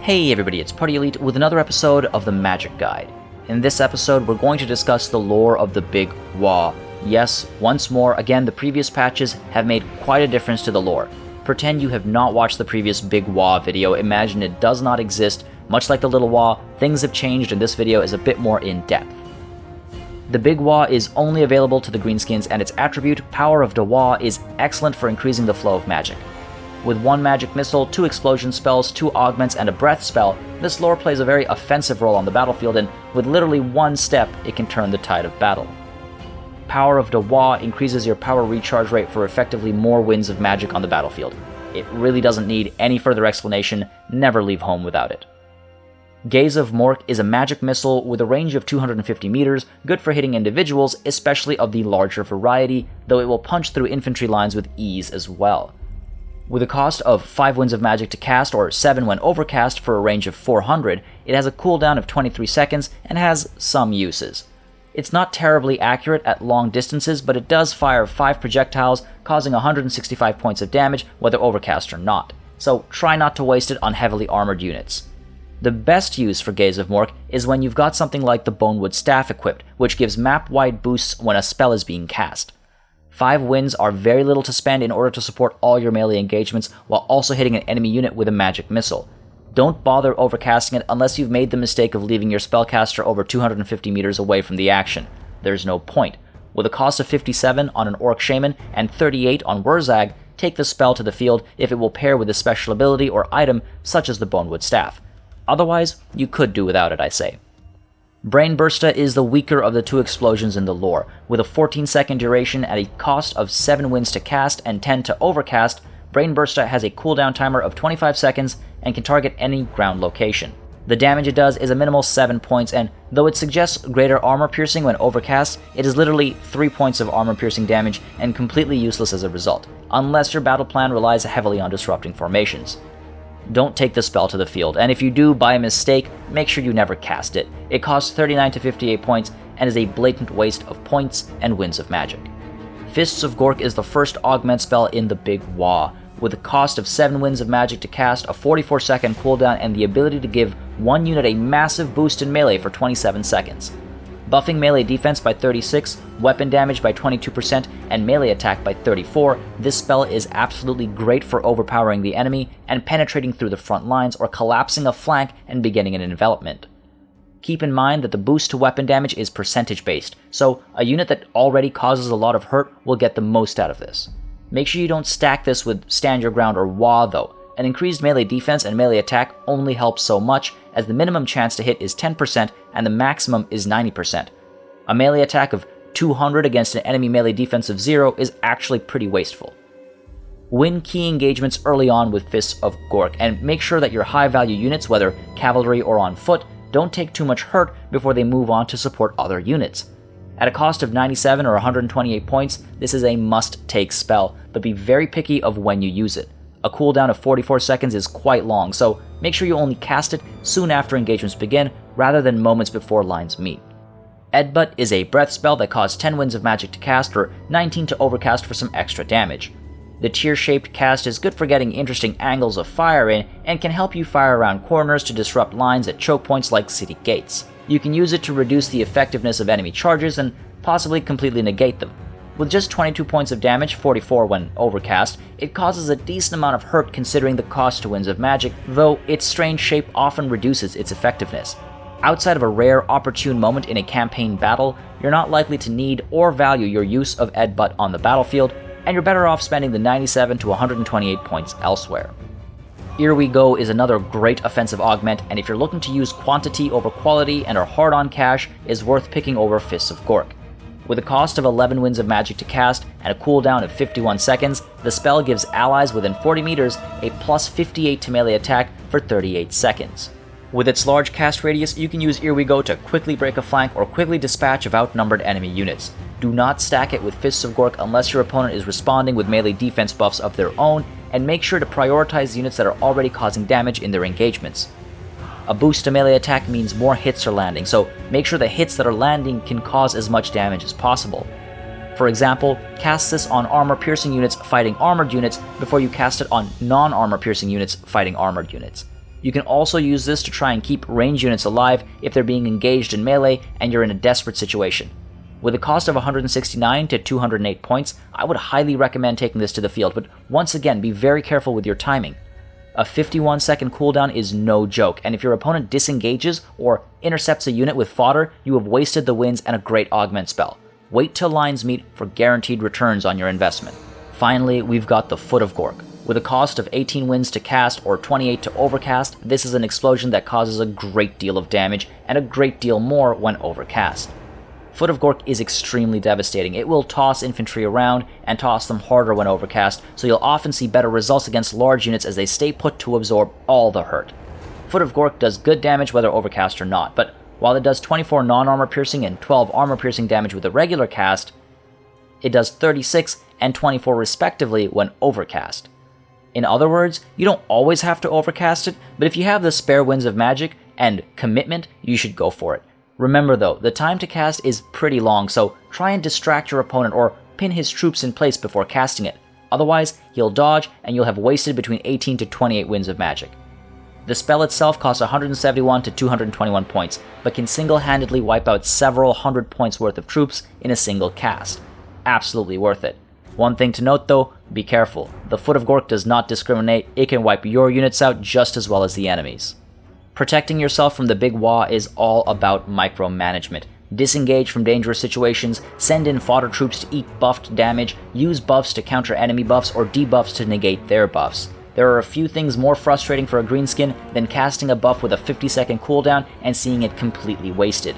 Hey everybody, it's Party Elite with another episode of the Magic Guide. In this episode, we're going to discuss the lore of the Big Waaagh. Yes, once more, again, the previous patches have made quite a difference to the lore. Pretend you have not watched the previous Big Waaagh video, imagine it does not exist. Much like the Little Waaagh, things have changed and this video is a bit more in-depth. The Big Waaagh is only available to the greenskins, and its attribute, Power of the Waaagh, is excellent for increasing the flow of magic. With one magic missile, 2 explosion spells, 2 augments, and a breath spell, this lore plays a very offensive role on the battlefield, and with literally one step, it can turn the tide of battle. Power of the Waaagh increases your power recharge rate for effectively more winds of magic on the battlefield. It really doesn't need any further explanation, never leave home without it. Gaze of Mork is a magic missile with a range of 250 meters, good for hitting individuals, especially of the larger variety, though it will punch through infantry lines with ease as well. With a cost of 5 winds of magic to cast, or 7 when overcast for a range of 400, it has a cooldown of 23 seconds and has some uses. It's not terribly accurate at long distances, but it does fire 5 projectiles, causing 165 points of damage whether overcast or not, so try not to waste it on heavily armored units. The best use for Gaze of Mork is when you've got something like the Bonewood Staff equipped, which gives map-wide boosts when a spell is being cast. 5 winds are very little to spend in order to support all your melee engagements while also hitting an enemy unit with a magic missile. Don't bother overcasting it unless you've made the mistake of leaving your spellcaster over 250 meters away from the action. There's no point. With a cost of 57 on an Orc Shaman and 38 on Warhammer, take the spell to the field if it will pair with a special ability or item such as the Bonewood Staff. Otherwise, you could do without it, I say. Brain Bursta is the weaker of the 2 explosions in the lore. With a 14-second duration at a cost of 7 winds to cast and 10 to overcast, Brain Bursta has a cooldown timer of 25 seconds and can target any ground location. The damage it does is a minimal 7 points, and though it suggests greater armor piercing when overcast, it is literally 3 points of armor piercing damage and completely useless as a result, unless your battle plan relies heavily on disrupting formations. Don't take the spell to the field, and if you do by mistake, make sure you never cast it. It costs 39 to 58 points and is a blatant waste of points and winds of magic. Fists of Gork is the first augment spell in the Big Waaagh, with a cost of 7 winds of magic to cast, a 44-second cooldown, and the ability to give one unit a massive boost in melee for 27 seconds. Buffing melee defense by 36, weapon damage by 22%, and melee attack by 34, this spell is absolutely great for overpowering the enemy and penetrating through the front lines or collapsing a flank and beginning an envelopment. Keep in mind that the boost to weapon damage is percentage based, so a unit that already causes a lot of hurt will get the most out of this. Make sure you don't stack this with Stand Your Ground or Waaagh though. An increased melee defense and melee attack only helps so much, as the minimum chance to hit is 10% and the maximum is 90%. A melee attack of 200 against an enemy melee defense of 0 is actually pretty wasteful. Win key engagements early on with Fists of Gork, and make sure that your high-value units, whether cavalry or on foot, don't take too much hurt before they move on to support other units. At a cost of 97 or 128 points, this is a must-take spell, but be very picky of when you use it. A cooldown of 44 seconds is quite long, so make sure you only cast it soon after engagements begin, rather than moments before lines meet. Eadbutt is a breath spell that costs 10 winds of magic to cast, or 19 to overcast for some extra damage. The tear-shaped cast is good for getting interesting angles of fire in, and can help you fire around corners to disrupt lines at choke points like city gates. You can use it to reduce the effectiveness of enemy charges and possibly completely negate them. With just 22 points of damage, 44 when overcast, it causes a decent amount of hurt considering the cost to winds of magic, though its strange shape often reduces its effectiveness. Outside of a rare, opportune moment in a campaign battle, you're not likely to need or value your use of Eadbutt on the battlefield, and you're better off spending the 97 to 128 points elsewhere. Here We Go is another great offensive augment, and if you're looking to use quantity over quality and are hard on cash, is worth picking over Fists of Gork. With a cost of 11 winds of magic to cast and a cooldown of 51 seconds, the spell gives allies within 40 meters a plus 58 to melee attack for 38 seconds. With its large cast radius, you can use Here We Go to quickly break a flank or quickly dispatch of outnumbered enemy units. Do not stack it with Fists of Gork unless your opponent is responding with melee defense buffs of their own, and make sure to prioritize units that are already causing damage in their engagements. A boost to melee attack means more hits are landing, so make sure the hits that are landing can cause as much damage as possible. For example, cast this on armor-piercing units fighting armored units before you cast it on non-armor-piercing units fighting armored units. You can also use this to try and keep range units alive if they're being engaged in melee and you're in a desperate situation. With a cost of 169 to 208 points, I would highly recommend taking this to the field, but once again, be very careful with your timing. A 51-second cooldown is no joke, and if your opponent disengages or intercepts a unit with fodder, you have wasted the winds and a great augment spell. Wait till lines meet for guaranteed returns on your investment. Finally, we've got the Foot of Gork. With a cost of 18 winds to cast or 28 to overcast, this is an explosion that causes a great deal of damage and a great deal more when overcast. Foot of Gork is extremely devastating. It will toss infantry around and toss them harder when overcast, so you'll often see better results against large units as they stay put to absorb all the hurt. Foot of Gork does good damage whether overcast or not, but while it does 24 non-armor piercing and 12 armor piercing damage with a regular cast, it does 36 and 24 respectively when overcast. In other words, you don't always have to overcast it, but if you have the spare winds of magic and commitment, you should go for it. Remember though, the time to cast is pretty long, so try and distract your opponent or pin his troops in place before casting it. Otherwise, he'll dodge and you'll have wasted between 18 to 28 winds of magic. The spell itself costs 171 to 221 points, but can single-handedly wipe out several hundred points worth of troops in a single cast. Absolutely worth it. One thing to note though, be careful. The Foot of Gork does not discriminate, it can wipe your units out just as well as the enemies. Protecting yourself from the Big Waaagh is all about micromanagement. Disengage from dangerous situations, send in fodder troops to eat buffed damage, use buffs to counter enemy buffs or debuffs to negate their buffs. There are a few things more frustrating for a greenskin than casting a buff with a 50-second cooldown and seeing it completely wasted.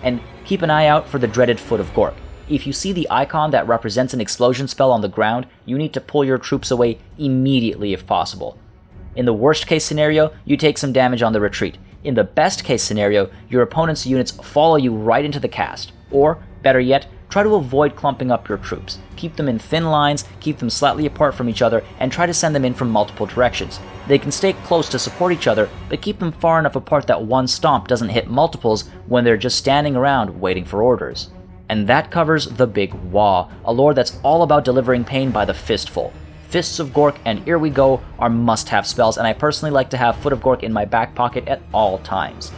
And keep an eye out for the dreaded Foot of Gork. If you see the icon that represents an explosion spell on the ground, you need to pull your troops away immediately if possible. In the worst case scenario, you take some damage on the retreat. In the best case scenario, your opponent's units follow you right into the cast. Or, better yet, try to avoid clumping up your troops. Keep them in thin lines, keep them slightly apart from each other, and try to send them in from multiple directions. They can stay close to support each other, but keep them far enough apart that one stomp doesn't hit multiples when they're just standing around waiting for orders. And that covers the Big Waaagh, a lore that's all about delivering pain by the fistful. Fists of Gork and Here We Go are must-have spells, and I personally like to have Foot of Gork in my back pocket at all times.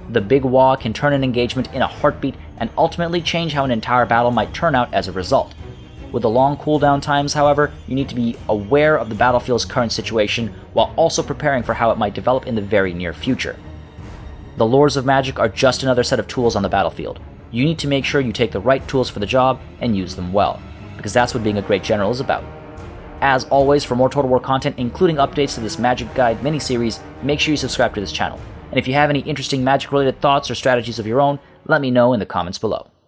The Big Waaagh can turn an engagement in a heartbeat and ultimately change how an entire battle might turn out as a result. With the long cooldown times, however, you need to be aware of the battlefield's current situation while also preparing for how it might develop in the very near future. The lores of magic are just another set of tools on the battlefield. You need to make sure you take the right tools for the job and use them well, because that's what being a great general is about. As always, for more Total War content, including updates to this Magic Guide mini-series, make sure you subscribe to this channel. And if you have any interesting magic-related thoughts or strategies of your own, let me know in the comments below.